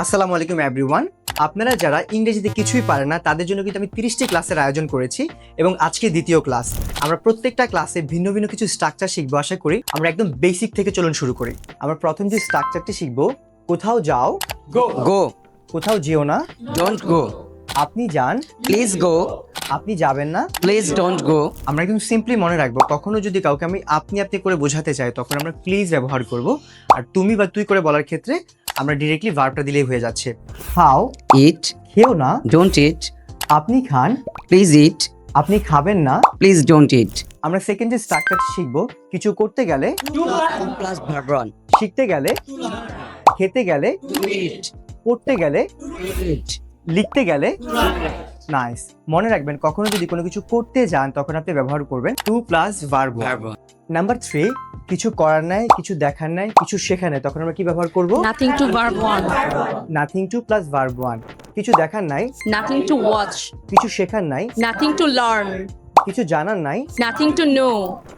আসসালামু আলাইকুম এভরিওয়ান। আপনারা যারা ইংরেজিতে কিছুই পারেন না তাদের জন্য কিন্তু আমি 30টি ক্লাসের আয়োজন করেছি এবং আজকে দ্বিতীয় ক্লাস। আমরা প্রত্যেকটা ক্লাসে ভিন্ন ভিন্ন কিছু স্ট্রাকচার শিখবো। আশা করি আমরা একদম বেসিক থেকে চলুন শুরু করি। আমরা প্রথম যে স্ট্রাকচারটি শিখবো, কোথাও যাও, Go. কোথাও যেও না, Don't go. আপনি যান, Please go. আপনি যাবেন না। Please don't go. আমরা একদম সিম্পলি মনে রাখবো, কখনো যদি কাউকে আমি আপনি আপনি করে বোঝাতে চাই তখন আমরা প্লিজ ব্যবহার করব, আর তুমি বা তুই করে বলার ক্ষেত্রে আমরা ডিরেক্টলি ভার্বটা দিলেই হয়ে যাচ্ছে। খাও, Eat. খেও না, Don't eat. আপনি খান, Please eat. আপনি খাবেন না। Please don't eat. আমরা সেকেন্ড যে স্ট্রাকচারটি শিখবো, কিছু করতে গেলে, Plus verb 1. শিখতে গেলে, খেতে গেলে, Eat. পড়তে গেলে, Eat. লিখতে গেলে। নাইস। মনে রাখবেন, কখনো যদি কোনো কিছু করতে যান তখন আপনি ব্যবহার করবেন টু প্লাস ভার্ব। Verb 1. নাম্বার 3, কিছু করার নাই, কিছু দেখার নাই, কিছু শেখার নাই, তখন আমরা কি ব্যবহার করব? Nothing to verb 1. Nothing to plus verb 1। কিছু দেখার নাই, Nothing to watch. কিছু শেখার নাই, Nothing to learn. কিছু জানার নাই, Nothing to know.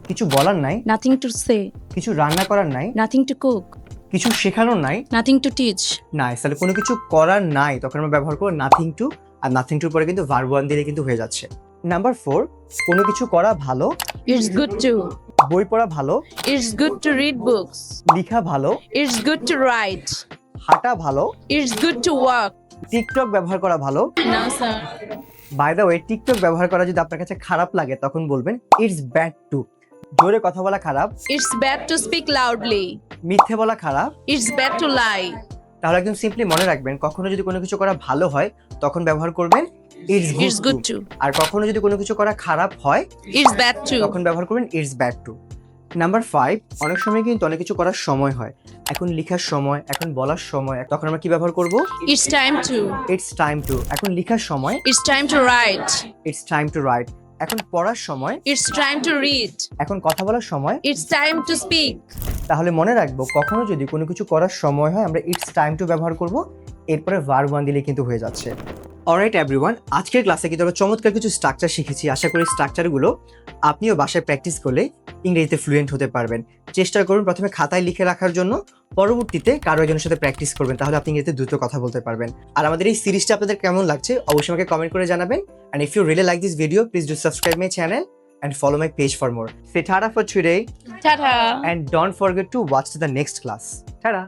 কিছু বলার নাই, Nothing to say. কিছু রান্না করার নাই, Nothing to cook. কিছু শেখানোর নাই। Nothing to teach. নাইস। তাহলে কোনো কিছু করার নাই তখন আমরা ব্যবহার করব নাথিং টু, আর নাথিং টুর পরে কিন্তু ভার্ব 1 দিলে কিন্তু হয়ে যাচ্ছে। নাম্বার 4, কোনো কিছু করা ভালো, It's good to. বই পড়া ভালো, It's good to read books. লেখা ভালো, It's good to write. হাঁটা ভালো, It's good to walk. TikTok ব্যবহার করা ভালো। No, sir. By the way, TikTok ব্যবহার করা যদি আপনার কাছে খারাপ লাগে তখন বলবেন ইটস ব্যাড টু। জোরে কথা বলা খারাপ, It's bad to speak loudly. মিথ্যে বলা খারাপ। It's bad to lie. তাহলে একদম সিম্পলি মনে রাখবেন, কখনো যদি কোনো কিছু করা ভালো হয় তখন ব্যবহার করবেন it's It's good good to, to. আর কখনো যদি কোনো কিছু করা খারাপ হয় It's bad to. তখন ব্যবহার করবেন ইটস ব্যাড টু। নাম্বার 5, অনেক সময় কিন্তু অনেক কিছু করার সময় হয়, এখন লেখার সময়, এখন বলার সময়, তখন আমরা কি ব্যবহার করব? It's time to. It's time to. এখন লেখার সময়, It's time to write. It's time to right. এখন পড়ার সময়, It's time to read. এখন কথা বলার সময়। It's time to speak. তাহলে মনে রাখবো, কখনো যদি কোনো কিছু করার সময় হয় আমরা ইটস টাইম টু ব্যবহার করব, এরপরে ভার্ব 1 দিলে কিন্তু হয়ে যাচ্ছে। অলরাইট এভরিওয়ান, আজকের ক্লাসে কিন্তু আমরা চমৎকার কিছু স্ট্রাকচার শিখেছি। আশা করি স্ট্রাকচারগুলো আপনিও বাসায় প্র্যাকটিস করলে ইংরেজিতে ফ্লুয়েন্ট হতে পারবেন। চেষ্টা করুন প্রথমে খাতায় লিখে রাখার জন্য, পরবর্তীতে কারো একজনের সাথে প্র্যাকটিস করবেন, তাহলে আপনি ইংরেজিতে দ্রুত কথা বলতে পারবেন। আর আমাদের এই সিরিজটা আপনাদের কেমন লাগছে অবশ্যই আমাকে কমেন্ট করে জানাবেন। And if you really like this video, please do subscribe my channel and follow my page for more. Say tada for today Ta-ta. and don't forget to watch the next class. Tada!